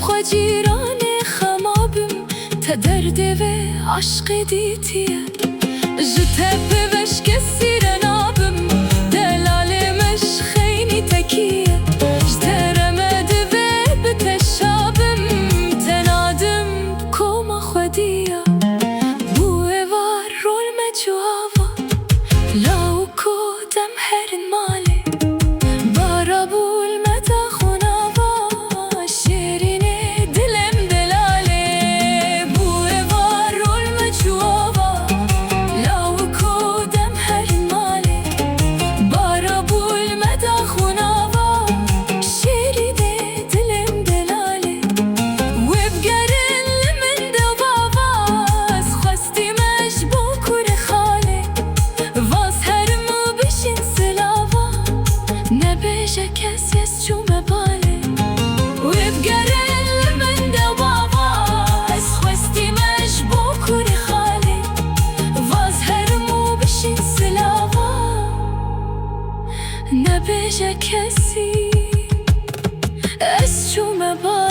بخوا جیران خمابم تا درد و عشق دیتیه جته پیوش که سیر نابم دلالمش خیلی تکیه جته رمد و بتشابم تنادم کما خودیه بوه وار رول مجوابا لاو کودم هرن ماله بارا بول متا خونابا شیرینه دلم دلاله بوه وار رول مجوابا لاو کودم هرن ماله بارا بول متا خونابا شیرینه دلم دلاله وبقرن لمن دو باباس خواستی مش بو کور خاله واس هرمو بشین سلاوا نبیشه کسی از چوم باله وبقرن لمن دو باباس خواستی مش بو کور خاله واس هرمو بشین سلاوا نبیشه کسی از چوم باله